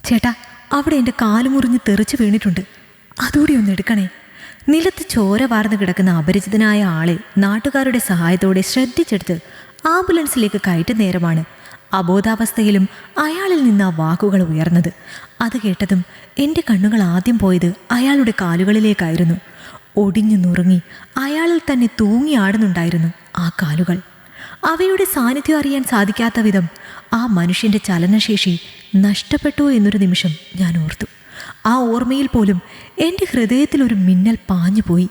ചേട്ടാ, അവിടെ എൻ്റെ കാലുമുറിഞ്ഞ് തെറിച്ച് വീണിട്ടുണ്ട്, അതുകൂടി ഒന്ന് എടുക്കണേ. നിലത്ത് ചോര വാർന്നു കിടക്കുന്ന അപരിചിതനായ ആളെ നാട്ടുകാരുടെ സഹായത്തോടെ ശ്രദ്ധിച്ചെടുത്ത് ആംബുലൻസിലേക്ക് കയറ്റുന്ന നേരമാണ് അബോധാവസ്ഥയിലും അയാളിൽ നിന്ന് ആ വാക്കുകൾ ഉയർന്നത്. അത് കേട്ടതും എൻ്റെ കണ്ണുകൾ ആദ്യം പോയത് അയാളുടെ കാലുകളിലേക്കായിരുന്നു. ഒടിഞ്ഞു നുറുങ്ങി അയാളിൽ തന്നെ തൂങ്ങിയാടുന്നുണ്ടായിരുന്നു ആ കാലുകൾ. അവയുടെ സാന്നിധ്യം അറിയാൻ സാധിക്കാത്ത വിധം ആ മനുഷ്യൻ്റെ ചലനശേഷി നഷ്ടപ്പെട്ടോ എന്നൊരു നിമിഷം ഞാൻ ഓർത്തു. ആ ഓർമ്മയിൽ പോലും എൻ്റെ ഹൃദയത്തിൽ ഒരു മിന്നൽ പാഞ്ഞുപോയി.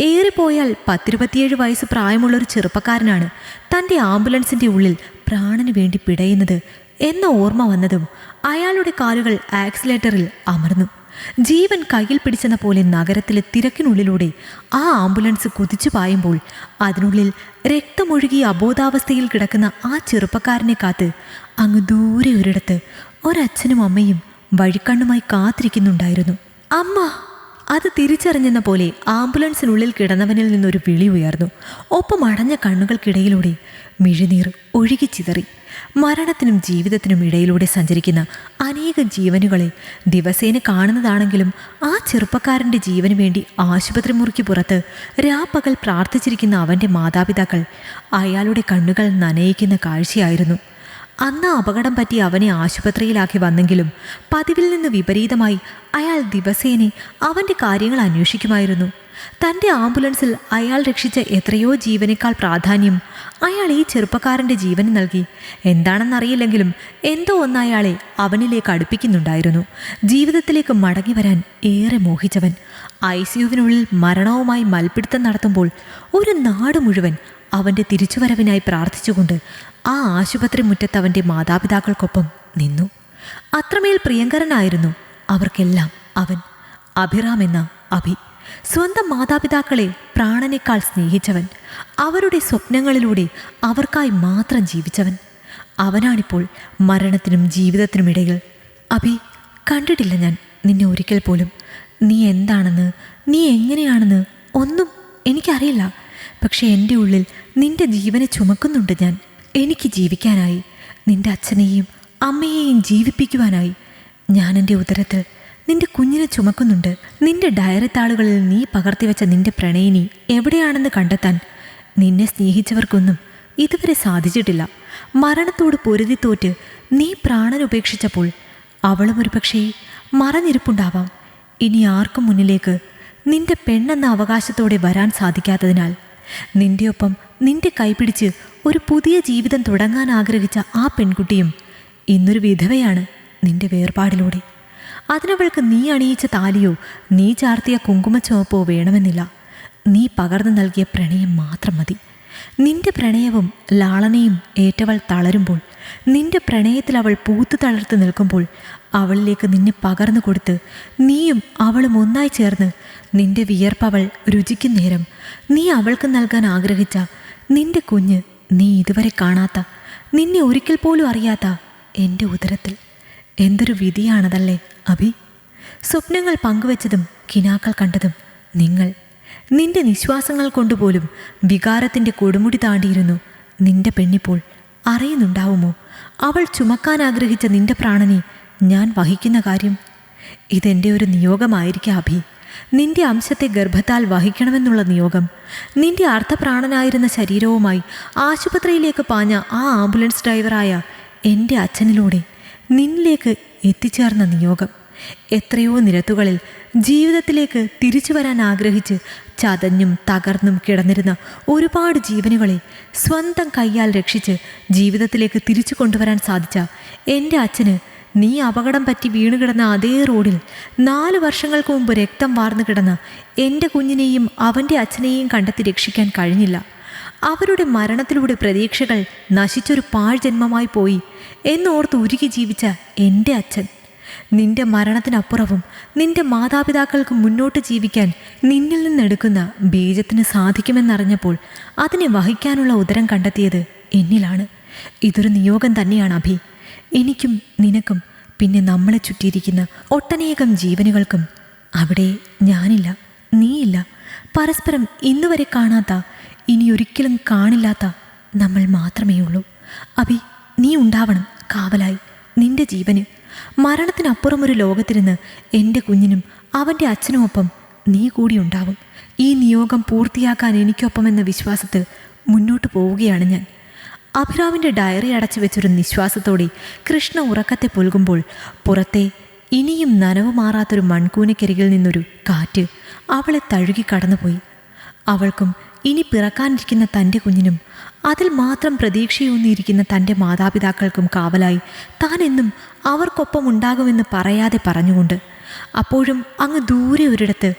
ഏറിപ്പോയാൽ 10-27 വയസ്സ് പ്രായമുള്ളൊരു ചെറുപ്പക്കാരനാണ് തൻ്റെ ആംബുലൻസിൻ്റെ ഉള്ളിൽ പ്രാണന് വേണ്ടി പിടയുന്നത് എന്ന ഓർമ്മ വന്നതും അയാളുടെ കാലുകൾ ആക്സിലേറ്ററിൽ അമർന്നു. ജീവൻ കയ്യിൽ പിടിച്ചെന്ന പോലെ നഗരത്തിലെ തിരക്കിനുള്ളിലൂടെ ആ ആംബുലൻസ് കുതിച്ചു പായുമ്പോൾ അതിനുള്ളിൽ രക്തമൊഴുകി അബോധാവസ്ഥയിൽ കിടക്കുന്ന ആ ചെറുപ്പക്കാരനെ കാത്ത് അങ്ങ് ദൂരെ ഒരിടത്ത് ഒരച്ഛനും അമ്മയും വഴിക്കണ്ണുമായി കാത്തിരിക്കുന്നുണ്ടായിരുന്നു. അമ്മ! അത് തിരിച്ചറിഞ്ഞെന്ന പോലെ ആംബുലൻസിനുള്ളിൽ കിടന്നവനിൽ നിന്നൊരു വിളി ഉയർന്നു. ഒപ്പം അടഞ്ഞ കണ്ണുകൾക്കിടയിലൂടെ മിഴിനീർ ഒഴുകിച്ചിതറി. മരണത്തിനും ജീവിതത്തിനും ഇടയിലൂടെ സഞ്ചരിക്കുന്ന അനേകം ജീവനുകളെ ദിവസേന കാണുന്നതാണെങ്കിലും ആ ചെറുപ്പക്കാരൻ്റെ ജീവന് വേണ്ടി ആശുപത്രി മുറിക്ക് പുറത്ത് രാപ്പകൽ പ്രാർത്ഥിച്ചിരിക്കുന്ന അവൻ്റെ മാതാപിതാക്കൾ അയാളുടെ കണ്ണുകൾ നനയിക്കുന്ന കാഴ്ചയായിരുന്നു. അന്ന് അപകടം പറ്റി അവനെ ആശുപത്രിയിലാക്കി വന്നെങ്കിലും പതിവിൽ നിന്ന് വിപരീതമായി അയാൾ ദിവസേന അവൻ്റെ കാര്യങ്ങൾ അന്വേഷിക്കുമായിരുന്നു. തൻ്റെ ആംബുലൻസിൽ അയാൾ രക്ഷിച്ച എത്രയോ ജീവനേക്കാൾ പ്രാധാന്യം അയാൾ ഈ ചെറുപ്പക്കാരൻ്റെ ജീവന് നൽകി. എന്താണെന്നറിയില്ലെങ്കിലും എന്തോ ഒന്ന് അയാളെ അവനിലേക്ക് അടുപ്പിക്കുന്നുണ്ടായിരുന്നു. ജീവിതത്തിലേക്ക് മടങ്ങി വരാൻ ഏറെ മോഹിച്ചവൻ ICUവിനുള്ളിൽ മരണവുമായി മൽപ്പിടുത്തം നടത്തുമ്പോൾ ഒരു നാട് മുഴുവൻ അവൻ്റെ തിരിച്ചുവരവിനായി പ്രാർത്ഥിച്ചുകൊണ്ട് ആ ആശുപത്രി മുറ്റത്ത് അവൻ്റെ മാതാപിതാക്കൾക്കൊപ്പം നിന്നു. അത്രമേൽ പ്രിയങ്കരനായിരുന്നു അവർക്കെല്ലാം അവൻ. അഭിറാം എന്ന അഭി. സ്വന്തം മാതാപിതാക്കളെ പ്രാണനേക്കാൾ സ്നേഹിച്ചവൻ. അവരുടെ സ്വപ്നങ്ങളിലൂടെ അവർക്കായി മാത്രം ജീവിച്ചവൻ. അവനാണിപ്പോൾ മരണത്തിനും ജീവിതത്തിനുമിടയിൽ. അഭി, കണ്ടിട്ടില്ല ഞാൻ നിന്നെ ഒരിക്കൽ പോലും. നീ എന്താണെന്ന്, നീ എങ്ങനെയാണെന്ന് ഒന്നും എനിക്കറിയില്ല. പക്ഷെ എൻ്റെ ഉള്ളിൽ നിന്റെ ജീവനെ ചുമക്കുന്നുണ്ട് ഞാൻ. എനിക്ക് ജീവിക്കാനായി, നിന്റെ അച്ഛനെയും അമ്മയെയും ജീവിപ്പിക്കുവാനായി ഞാൻ എൻ്റെ ഉദരത്തിൽ നിന്റെ കുഞ്ഞിനെ ചുമക്കുന്നുണ്ട്. നിന്റെ ഡയറി താളുകളിൽ നീ പകർത്തിവെച്ച നിന്റെ പ്രണയിനി എവിടെയാണെന്ന് കണ്ടെത്താൻ നിന്നെ സ്നേഹിച്ചവർക്കൊന്നും ഇതുവരെ സാധിച്ചിട്ടില്ല. മരണത്തോട് പൊരുതിത്തോറ്റ് നീ പ്രാണൻ ഉപേക്ഷിച്ചപ്പോൾ അവളും ഒരു പക്ഷേ മറഞ്ഞിരിപ്പുണ്ടാവാം. ഇനി ആർക്കും മുന്നിലേക്ക് നിന്റെ പെണ്ണെന്ന അവകാശത്തോടെ വരാൻ സാധിക്കാത്തതിനാൽ നിന്റെ ഒപ്പം നിന്റെ കൈപിടിച്ച് ഒരു പുതിയ ജീവിതം തുടങ്ങാൻ ആഗ്രഹിച്ച ആ പെൺകുട്ടിയും ഇന്നൊരു വിധവയാണ് നിന്റെ വേർപാടിലൂടെ. അതിനവൾക്ക് നീ അണിയിച്ച താലിയോ നീ ചാർത്തിയ കുങ്കുമച്ചുവപ്പോ വേണമെന്നില്ല. നീ പകർന്നു നൽകിയ പ്രണയം മാത്രം മതി. നിന്റെ പ്രണയവും ലാളനയും ഏറ്റവൾ തളരുമ്പോൾ, നിന്റെ പ്രണയത്തിൽ അവൾ പൂത്തു തളർത്ത് നിൽക്കുമ്പോൾ അവളിലേക്ക് നിന്നെ പകർന്നു കൊടുത്ത് നീയും അവളും ഒന്നായി ചേർന്ന് നിന്റെ വിയർപ്പവൾ രുചിക്കും നേരം നീ അവൾക്ക് നൽകാൻ ആഗ്രഹിച്ച നിന്റെ കുഞ്ഞ്, നീ ഇതുവരെ കാണാത്ത, നിന്നെ ഒരിക്കൽ പോലും അറിയാത്ത എൻ്റെ ഉദരത്തിൽ. എന്തൊരു വിധിയാണതല്ലേ അഭി? സ്വപ്നങ്ങൾ പങ്കുവെച്ചതും കിനാക്കൾ കണ്ടതും നിങ്ങൾ. നിന്റെ നിശ്വാസങ്ങൾ കൊണ്ടുപോലും വികാരത്തിൻ്റെ കൊടുമുടി താണ്ടിയിരുന്നു നിന്റെ പെണ്ണിപ്പോൾ. അറിയുന്നുണ്ടാവുമോ അവൾ ചുമക്കാൻ ആഗ്രഹിച്ച നിന്റെ പ്രാണനെ ഞാൻ വഹിക്കുന്ന കാര്യം? ഇതെൻ്റെ ഒരു നിയോഗമായിരിക്കാം അഭി. നിന്റെ അംശത്തെ ഗർഭത്താൽ വഹിക്കണമെന്നുള്ള നിയോഗം. നിന്റെ അർത്ഥപ്രാണനായിരുന്ന ശരീരവുമായി ആശുപത്രിയിലേക്ക് പാഞ്ഞ ആ ആംബുലൻസ് ഡ്രൈവറായ എൻ്റെ അച്ഛനിലൂടെ നിന്നിലേക്ക് എത്തിച്ചേർന്ന നിയോഗം. എത്രയോ നിരത്തുകളിൽ ജീവിതത്തിലേക്ക് തിരിച്ചു വരാൻ ആഗ്രഹിച്ച് ചതഞ്ഞും തകർന്നും കിടന്നിരുന്ന ഒരുപാട് ജീവനുകളെ സ്വന്തം കൈയാൽ രക്ഷിച്ച് ജീവിതത്തിലേക്ക് തിരിച്ചു കൊണ്ടുവരാൻ സാധിച്ച എൻ്റെ അച്ഛന് നീ അപകടം പറ്റി വീണുകിടന്ന അതേ റോഡിൽ 4 വർഷങ്ങൾക്ക് മുമ്പ് രക്തം വാർന്നു കിടന്ന എൻ്റെ കുഞ്ഞിനെയും അവൻ്റെ അച്ഛനെയും കണ്ടെത്തി രക്ഷിക്കാൻ കഴിഞ്ഞില്ല. അവരുടെ മരണത്തിലൂടെ പ്രതീക്ഷകൾ നശിച്ചൊരു പാഴ്ജന്മമായി പോയി എന്നോർത്ത് ഉരുകി ജീവിച്ച എൻ്റെ അച്ഛൻ. നിന്റെ മരണത്തിനപ്പുറവും നിന്റെ മാതാപിതാക്കൾക്ക് മുന്നോട്ട് ജീവിക്കാൻ നിന്നിൽ നിന്നെടുക്കുന്ന ബീജത്തിന് സാധിക്കുമെന്നറിഞ്ഞപ്പോൾ അതിനെ വഹിക്കാനുള്ള ഉദരം കണ്ടെത്തിയത് എന്നിലാണ്. ഇതൊരു നിയോഗം തന്നെയാണ് അഭി. എനിക്കും നിനക്കും പിന്നെ നമ്മളെ ചുറ്റിയിരിക്കുന്ന ഒട്ടനേകം ജീവനുകൾക്കും. അവിടെ ഞാനില്ല, നീയില്ല. പരസ്പരം ഇന്നുവരെ കാണാത്ത, ഇനിയൊരിക്കലും കാണില്ലാത്ത നമ്മൾ മാത്രമേ ഉള്ളൂ. അഭി, നീ ഉണ്ടാവണം കാവലായി നിന്റെ ജീവന്. മരണത്തിനപ്പുറം ഒരു ലോകത്തിരുന്ന് എൻ്റെ കുഞ്ഞിനും അവൻ്റെ അച്ഛനുമൊപ്പം നീ കൂടി ഉണ്ടാവും. ഈ നിയോഗം പൂർത്തിയാക്കാൻ എനിക്കൊപ്പമെന്ന വിശ്വാസത്തിൽ മുന്നോട്ട് പോവുകയാണ് ഞാൻ. അഭിറാമിൻ്റെ ഡയറി അടച്ചു വെച്ചൊരു നിശ്വാസത്തോടെ കൃഷ്ണ ഉറക്കത്തെ പുൽകുമ്പോൾ പുറത്തെ ഇനിയും നനവ് മാറാത്തൊരു മൺകൂനക്കരികിൽ നിന്നൊരു കാറ്റ് അവളെ തഴുകി കടന്നുപോയി. അവൾക്കും ഇനി പിറക്കാനിരിക്കുന്ന തൻ്റെ കുഞ്ഞിനും അതിൽ മാത്രം പ്രതീക്ഷയൂന്നിയിരിക്കുന്ന തൻ്റെ മാതാപിതാക്കൾക്കും കാവലായി താൻ എന്നും അവർക്കൊപ്പം ഉണ്ടാകുമെന്ന് പറയാതെ പറഞ്ഞുകൊണ്ട് അപ്പോഴും അങ്ങ് ദൂരെ ഒരിടത്ത്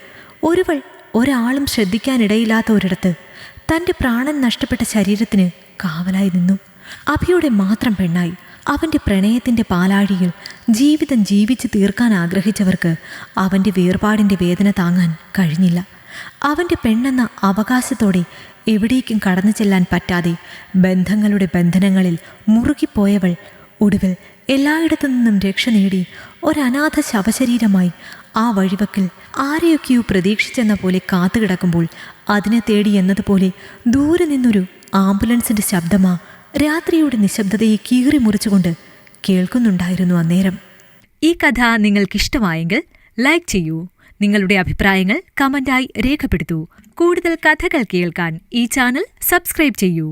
ഒരാളും ശ്രദ്ധിക്കാനിടയില്ലാത്ത ഒരിടത്ത് തൻ്റെ പ്രാണൻ നഷ്ടപ്പെട്ട ശരീരത്തിന് കാവലായി നിന്നു. അഭിയുടെ മാത്രം പെണ്ണായി അവൻ്റെ പ്രണയത്തിൻ്റെ പാലാഴിയിൽ ജീവിതം ജീവിച്ച് തീർക്കാൻ ആഗ്രഹിച്ചവർക്ക് അവൻ്റെ വേർപാടിൻ്റെ വേദന താങ്ങാൻ കഴിഞ്ഞില്ല. അവൻ്റെ പെണ്ണെന്ന അവകാശത്തോടെ എവിടേക്കും കടന്നു ചെല്ലാൻ പറ്റാതെ ബന്ധങ്ങളുടെ ബന്ധനങ്ങളിൽ മുറുകിപ്പോയവൾ ഒടുവിൽ എല്ലായിടത്തു നിന്നും രക്ഷ നേടി ഒരനാഥ ശവശരീരമായി ആ വഴിവക്കിൽ ആരെയൊക്കെയോ പ്രതീക്ഷിച്ചെന്ന പോലെ കാത്തുകിടക്കുമ്പോൾ അതിനെ തേടി എന്നതുപോലെ ദൂരെ നിന്നൊരു ആംബുലൻസിൻ്റെ ശബ്ദമാ രാത്രിയുടെ നിശബ്ദതയെ കീറി മുറിച്ചുകൊണ്ട് കേൾക്കുന്നുണ്ടായിരുന്നു അന്നേരം. ഈ കഥ നിങ്ങൾക്കിഷ്ടമായെങ്കിൽ ലൈക്ക് ചെയ്യൂ. നിങ്ങളുടെ അഭിപ്രായങ്ങൾ കമന്റായി രേഖപ്പെടുത്തൂ. കൂടുതൽ കഥകൾ കേൾക്കാൻ ഈ ചാനൽ സബ്സ്ക്രൈബ് ചെയ്യൂ.